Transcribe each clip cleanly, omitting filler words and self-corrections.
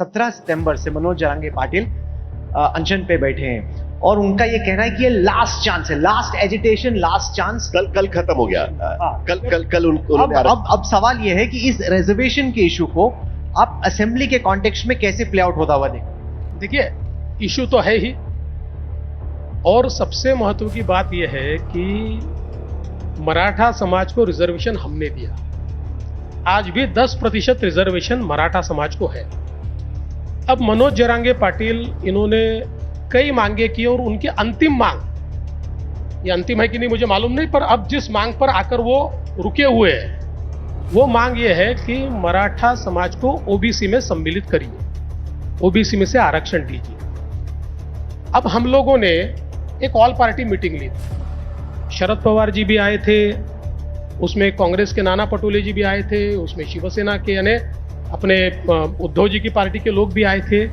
17 सितंबर से मनोज जरांगे पाटिल अनशन पे बैठे हैं और उनका ये कहना है कि ये लास्ट चांस है, लास्ट एजिटेशन, लास्ट चांस। कल खत्म हो गया। कल अब सवाल ये है कि इस रिजर्वेशन के इशू को आप असेंबली के कॉन्टेक्स्ट में कैसे प्ले आउट होता हुआ देखें? देखिए, इशू तो है ही, और सबसे महत्व की बात यह है कि मराठा समाज को रिजर्वेशन हमने दिया। आज भी 10% रिजर्वेशन मराठा समाज को है। अब मनोज जरांगे पाटिल इन्होंने कई मांगे की और उनकी अंतिम मांग, ये अंतिम है कि नहीं मुझे मालूम नहीं, पर अब जिस मांग पर आकर वो रुके हुए हैं वो मांग ये है कि मराठा समाज को ओबीसी में सम्मिलित करिए, ओबीसी में से आरक्षण दीजिए। अब हम लोगों ने एक ऑल पार्टी मीटिंग ली थी, शरद पवार जी भी आए थे, उसमें कांग्रेस के नाना पटोले जी भी आए थे, उसमें शिवसेना के यानी अपने उद्धव जी की पार्टी के लोग भी आए थे,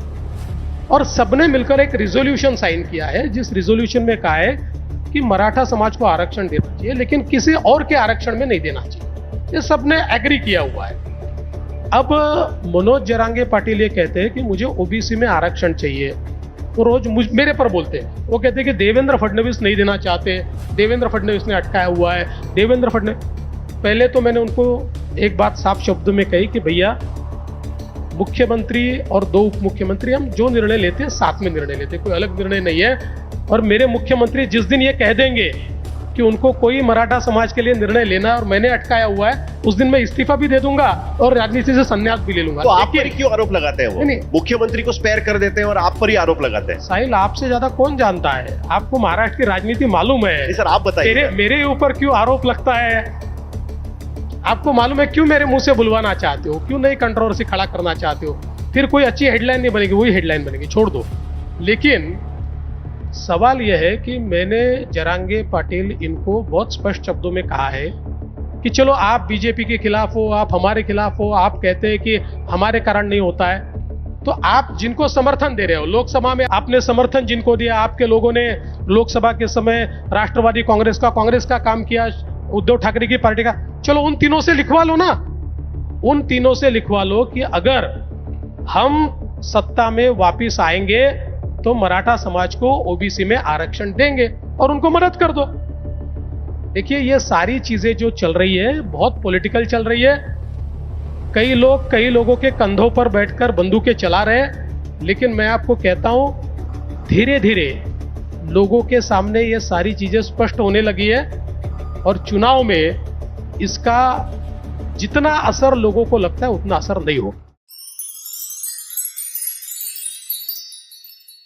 और सबने मिलकर एक रिजोल्यूशन साइन किया है जिस रिजोल्यूशन में कहा है कि मराठा समाज को आरक्षण देना चाहिए, लेकिन किसी और के आरक्षण में नहीं देना चाहिए। ये सबने एग्री किया हुआ है। अब मनोज जरांगे पाटिल ये कहते हैं कि मुझे ओबीसी में आरक्षण चाहिए, वो रोज मेरे पर बोलते हैं, वो कहते हैं कि देवेंद्र फडणवीस नहीं देना चाहते, देवेंद्र फडणवीस ने अटकाया हुआ है, देवेंद्र फडणवीस। पहले तो मैंने उनको एक बात साफ शब्दों में कही कि भैया, मुख्यमंत्री और 2 उप मुख्यमंत्री हम जो निर्णय लेते हैं साथ में निर्णय लेते हैं, कोई अलग निर्णय नहीं है। और मेरे मुख्यमंत्री जिस दिन ये कह देंगे कि उनको कोई मराठा समाज के लिए निर्णय लेना और मैंने अटकाया हुआ है, उस दिन मैं इस्तीफा भी दे दूंगा और राजनीति से संन्यास भी ले लूंगा। तो आप पर ही क्यों आरोप लगाते हैं? वो मुख्यमंत्री को स्पेयर कर देते हैं और आप पर ही आरोप लगाते हैं। साहिल, आपसे ज्यादा कौन जानता है? आपको महाराष्ट्र की राजनीति मालूम है। सर आप बताइए, मेरे ऊपर क्यों आरोप लगता है? आपको मालूम है क्यों मेरे मुंह से बुलवाना चाहते हो, क्यों नई कंट्रोवर्सी खड़ा करना चाहते हो? फिर कोई अच्छी हेडलाइन नहीं बनेगी, वही हेडलाइन बनेगी, छोड़ दो। लेकिन सवाल यह है कि मैंने जरांगे पाटिल इनको बहुत स्पष्ट शब्दों में कहा है कि चलो आप बीजेपी के खिलाफ हो, आप हमारे खिलाफ हो, आप कहते हैं कि हमारे कारण नहीं होता है, तो आप जिनको समर्थन दे रहे हो, लोकसभा में आपने समर्थन जिनको दिया, आपके लोगों ने लोकसभा के समय राष्ट्रवादी कांग्रेस का काम किया, उद्धव ठाकरे की पार्टी का, चलो उन तीनों से लिखवा लो ना, उन तीनों से लिखवा लो कि अगर हम सत्ता में वापिस आएंगे तो मराठा समाज को ओबीसी में आरक्षण देंगे और उनको मदद कर दो। देखिए, ये सारी चीजें जो चल रही है बहुत पॉलिटिकल चल रही है। कई लोगों के कंधों पर बैठकर बंदूकें चला रहे हैं, लेकिन मैं आपको कहता हूं धीरे धीरे लोगों के सामने ये सारी चीजें स्पष्ट होने लगी है और चुनाव में इसका जितना असर लोगों को लगता है उतना असर नहीं होगा।